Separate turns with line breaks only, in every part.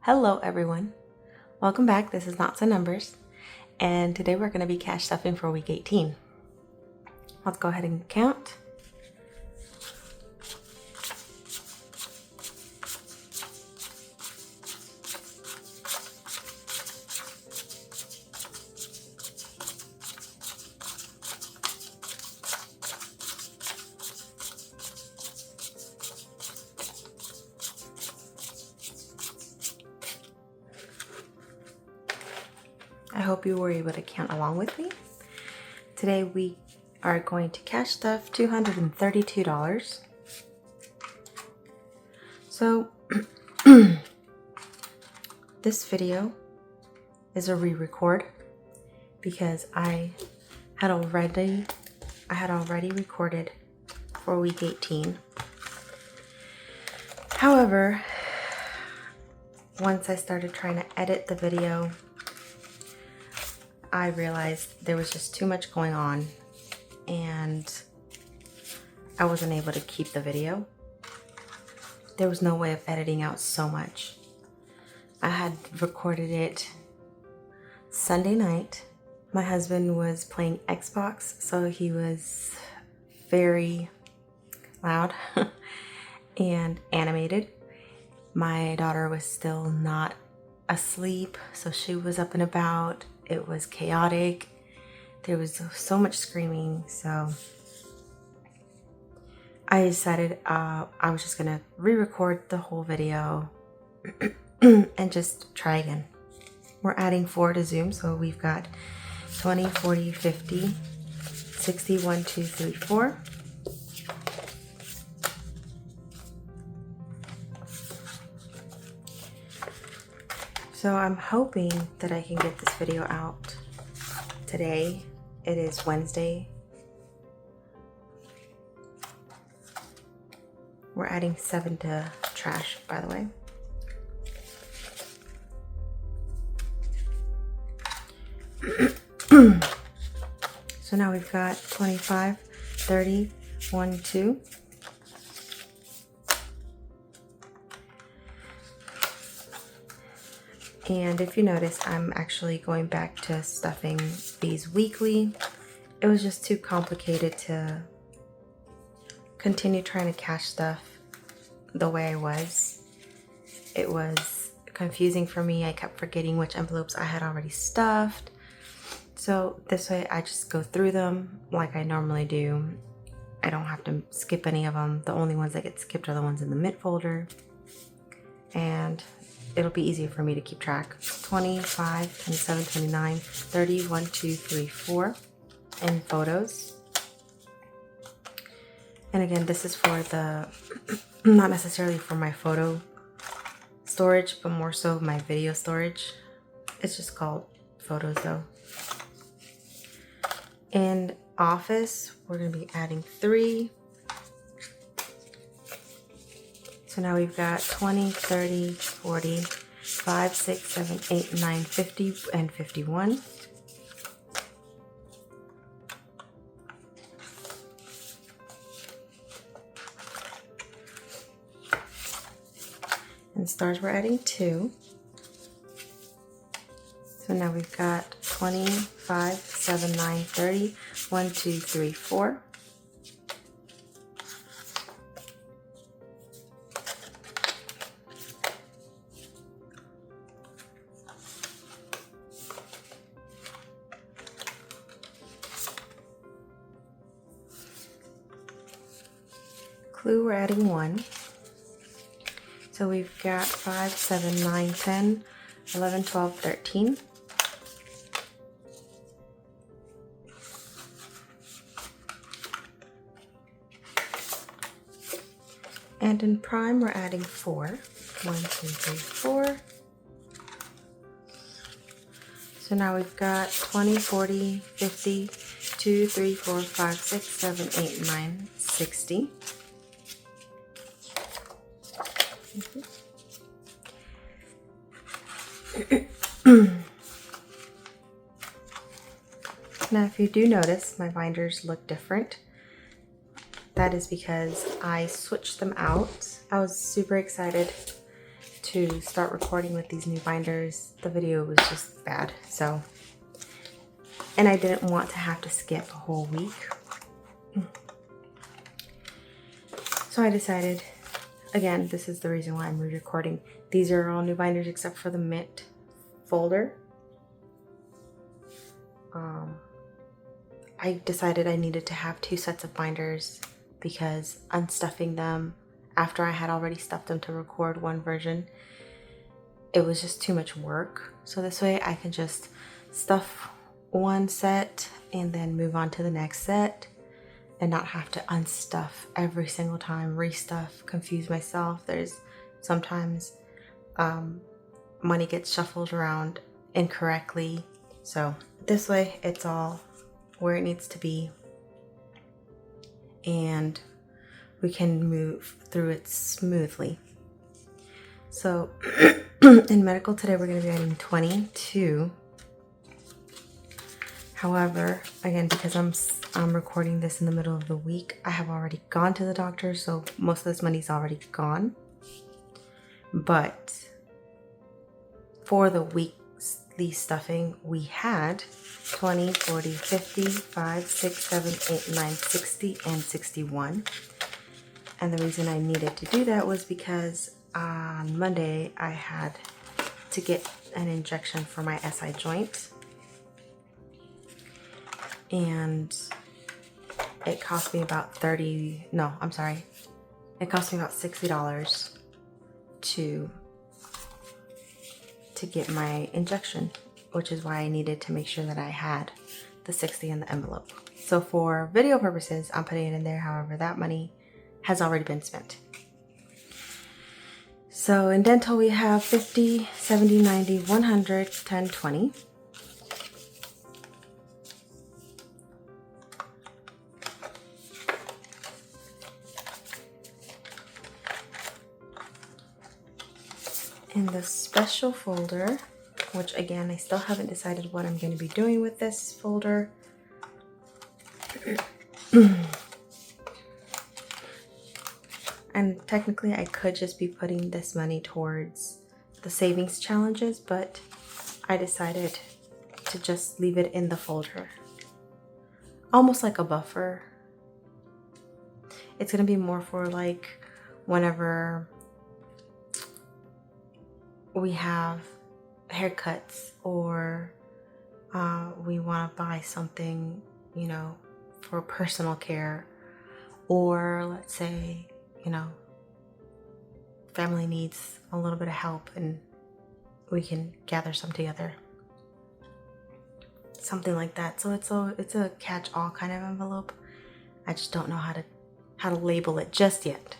Hello everyone, welcome back. This is Knots and Numbers, and today we're going to be cash stuffing for week 18. Let's go ahead and count. I hope you were able to count along with me. Today we are going to cash stuff $232. So this video is a re-record because I had already recorded for week 18. However, once I started trying to edit the video, I realized there was just too much going on and I wasn't able to keep the video. There was no way of editing out so much. I had recorded it Sunday night. My husband was playing Xbox, so he was very loud and animated. My daughter was still not asleep, so she was up and about. It was chaotic. There was so much screaming, so I decided I was just gonna re-record the whole video and just try again. We're adding 4 to Zoom, so we've got 20, 40, 50, 60, 1, 2, 3, 4. So I'm hoping that I can get this video out today. It is Wednesday. We're adding 7 to trash, by the way. So now we've got 25, 30, 1, 2. And if you notice, I'm actually going back to stuffing these weekly. It was just too complicated to continue trying to cash stuff the way I was. It was confusing for me. I kept forgetting which envelopes I had already stuffed. So this way I just go through them like I normally do. I don't have to skip any of them. The only ones that get skipped are the ones in the mid folder. And it'll be easier for me to keep track. 25, 27, 29, 30, 1, 2, 3, 4 in photos. And again, this is for the, not necessarily for my photo storage, but more so my video storage. It's just called photos though. In Office, we're gonna be adding 3. So now we've got 20, 30, 40, 5, 6, 7, 8, 9, 50, and 51. And stars we're adding 2. So now we've got 20, 5, 7, 9, 30, 1, 2, 3, 4. Clue, we're adding 1. So we've got 5, 7, 9, 10, 11, 12, 13. And in Prime, we're adding 4. 1, 2, 3, 4. So now we've got 20, 40, 50, 2, 3, 4, 5, 6, 7, 8, 9, 60. Now, if you do notice, my binders look different. That is because I switched them out. I was super excited to start recording with these new binders, the video was just bad. So, and I didn't want to have to skip a whole week. So I decided, again, this is the reason why I'm re-recording. These are all new binders except for the mint folder. I decided I needed to have 2 sets of binders because unstuffing them after I had already stuffed them to record one version, it was just too much work. So this way I can just stuff one set and then move on to the next set and not have to unstuff every single time, restuff, confuse myself. There's sometimes money gets shuffled around incorrectly. So this way it's all where it needs to be and we can move through it smoothly. So in medical today we're going to be adding 22. However, again, because I'm recording this in the middle of the week, I have already gone to the doctor, so most of this money's already gone. But for the weekly stuffing, we had 20, 40, 50, 5, 6, 7, 8, 9, 60, and 61. And the reason I needed to do that was because on Monday I had to get an injection for my SI joint. And it cost me about it cost me about $60 to get my injection, which is why I needed to make sure that I had the 60 in the envelope. So for video purposes, I'm putting it in there. However, that money has already been spent. So in dental, we have 50, 70, 90, 100, 10, 20. In the special folder, which again, I still haven't decided what I'm going to be doing with this folder. And technically I could just be putting this money towards the savings challenges, but I decided to just leave it in the folder. Almost like a buffer. It's going to be more for like whenever we have haircuts or we want to buy something, you know, for personal care, or let's say, you know, family needs a little bit of help and we can gather some together. Something like that. So it's a catch-all kind of envelope. I just don't know how to label it just yet.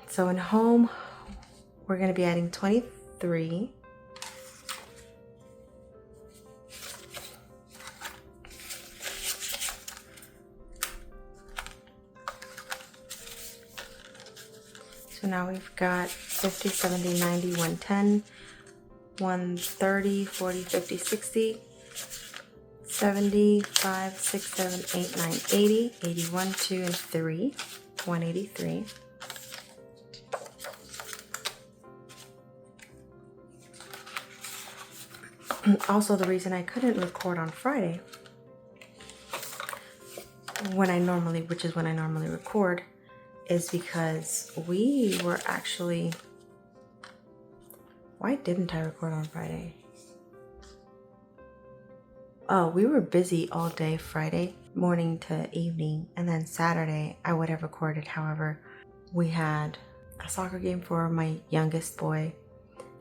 So in home, we're going to be adding 23. So now we've got 50, 70, 90, 110, 130, 40, 50, 60, 70, 5, 6, 7, 8, 9, 80, 81, 2, and 3, 183. Also, the reason I couldn't record on Friday, which is when I normally record, is because we were actually... Why didn't I record on Friday? Oh, we were busy all day Friday, morning to evening, and then Saturday I would have recorded. However, we had a soccer game for my youngest boy,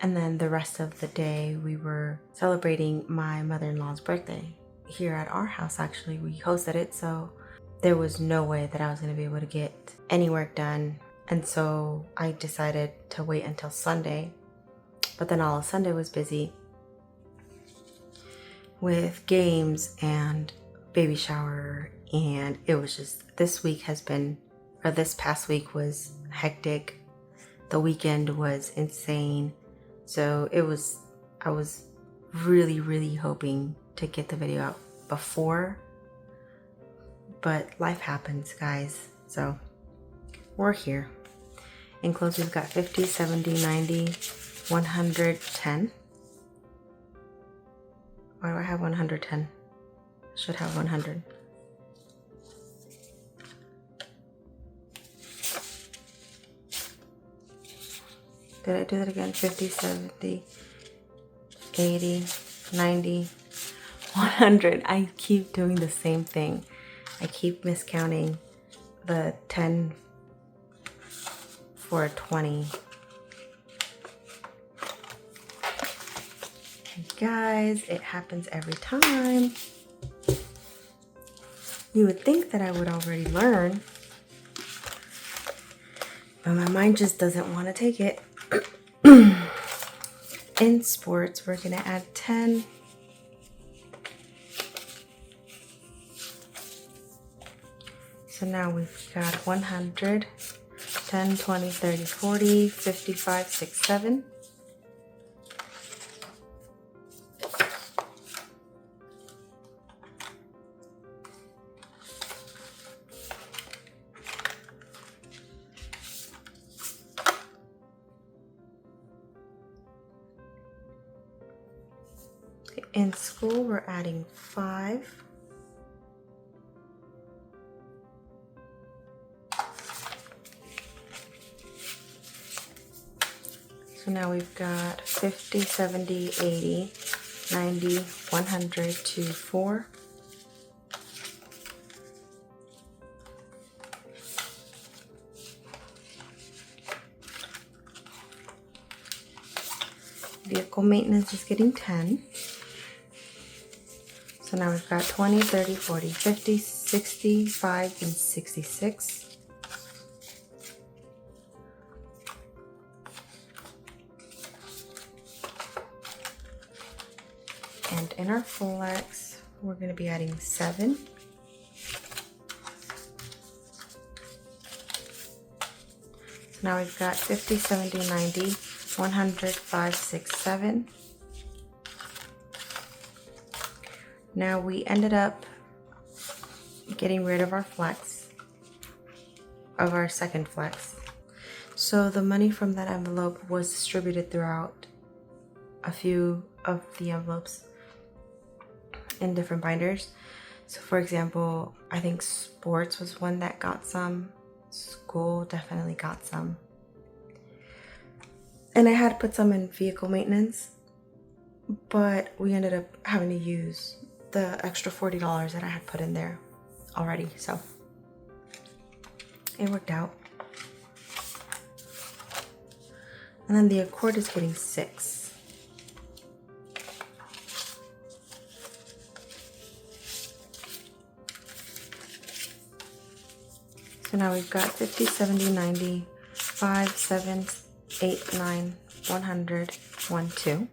and then the rest of the day we were celebrating my mother-in-law's birthday here at our house. Actually, we hosted it, so there was no way that I was going to be able to get any work done. And so I decided to wait until Sunday. But then all of Sunday was busy with games and baby shower. And it was just, this past week was hectic. The weekend was insane. So I was really, really hoping to get the video out before, but life happens, guys. So we're here. Enclosed, we've got 50, 70, 90, 110. Why do I have 110? Should have 100. Did I do that again? 50, 70, 80, 90, 100. I keep doing the same thing. I keep miscounting the 10 for a 20. Guys, it happens every time. You would think that I would already learn, but my mind just doesn't want to take it. In sports, we're going to add 10. So now we've got 100, 10, 20, 30, 40, 55, 6, 7. In school, we're adding 5. So now we've got 50, 70, 80, 90, 100 to 4. Vehicle maintenance is getting 10. So now we've got 20, 30, 40, 50, 65, and 66. And in our flex, we're going to be adding 7. So now we've got 50, 70, 90, 100, 5, 6, 7. Now we ended up getting rid of our flex, of our second flex. So the money from that envelope was distributed throughout a few of the envelopes in different binders. So for example, I think sports was one that got some. School definitely got some. And I had put some in vehicle maintenance, but we ended up having to use the extra $40 that I had put in there already, so it worked out. And then the Accord is getting 6. So now we've got 50, 70, 90, 5, 7, 8, 9, 100, 1, 2.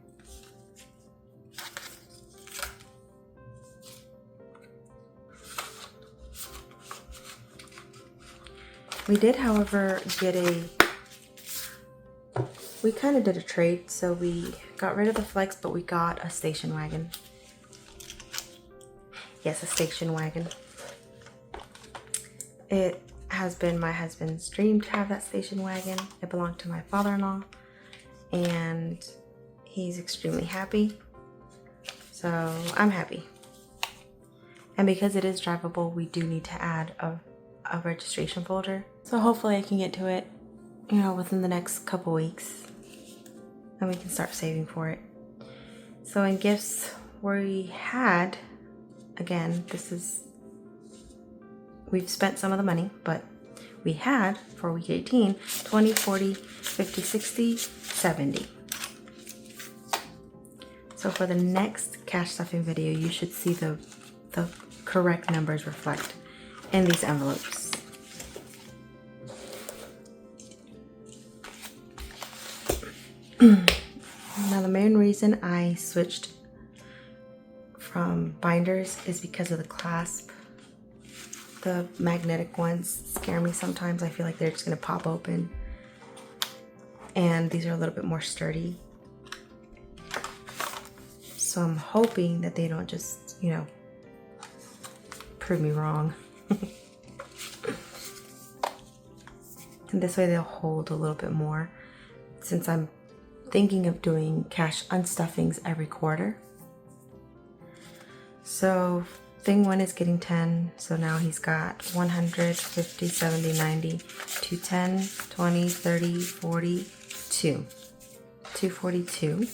We did, however, we kind of did a trade, so we got rid of the flex, but we got a station wagon. Yes, a station wagon. It has been my husband's dream to have that station wagon. It belonged to my father-in-law, and he's extremely happy. So I'm happy. And because it is drivable, we do need to add a registration folder. So hopefully I can get to it, within the next couple weeks, and we can start saving for it. So in gifts, we had, again, we've spent some of the money, but we had for week 18, 20, 40, 50, 60, 70. So for the next cash stuffing video, you should see the correct numbers reflect in these envelopes. Now the main reason I switched from binders is because of the clasp. The magnetic ones scare me sometimes. I feel like they're just gonna pop open. And these are a little bit more sturdy. So I'm hoping that they don't just, prove me wrong. And And this way they'll hold a little bit more, since I'm thinking of doing cash unstuffings every quarter. So thing 1 is getting 10, so now he's got 100, 50, 70, 90, 210, 20, 30, 40, 242.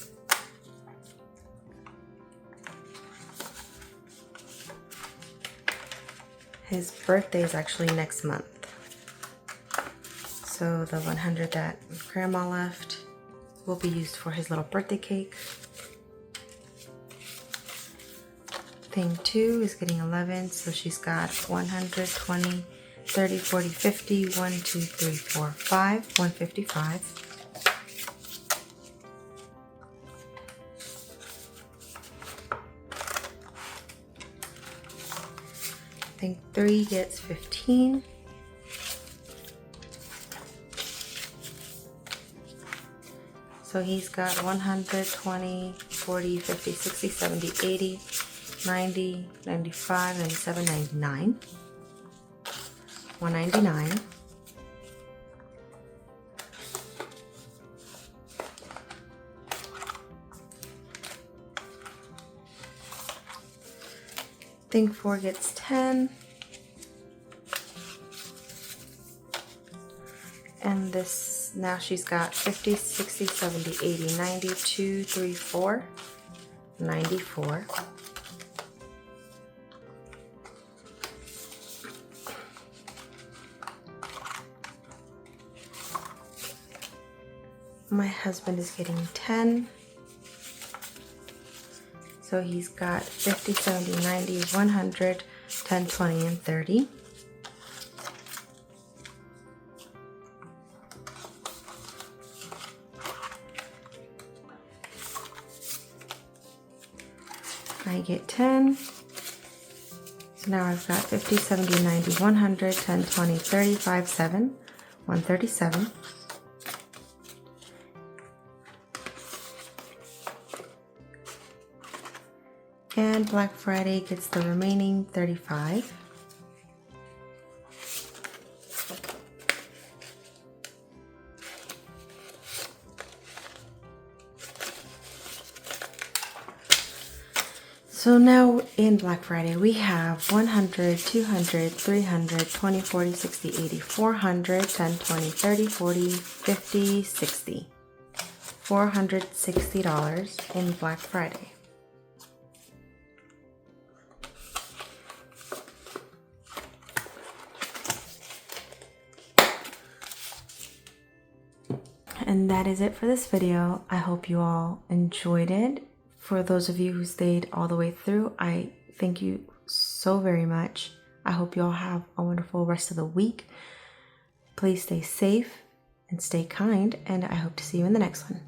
His birthday is actually next month. So the 100 that Grandma left will be used for his little birthday cake. Thing 2 is getting 11, so she's got 100, 20, 30, 40, 50, 1, 2, 3, 4, 5, 155. Thing 3 gets 15. So he's got 100, 20, 40, 50, 60, 70, 80, 90, 95, 97, 99. 199. Thing 4 gets 10. And this, now she's got 50, 60, 70, 80, 90, 2, 3, 4, 94. My husband is getting 10. So he's got 50, 70, 90, 100, 10, 20, and 30. I get 10. So now I've got 50, 70, 90, 100, 10, 20, 35, 7, 137. And Black Friday gets the remaining 35. So now in Black Friday we have 100, 200, 300, 20, 40, 60, 80, 400, 10, 20, 30, 40, 50, 60. $460 in Black Friday. And that is it for this video. I hope you all enjoyed it. For those of you who stayed all the way through, I thank you so very much. I hope you all have a wonderful rest of the week. Please stay safe and stay kind, and I hope to see you in the next one.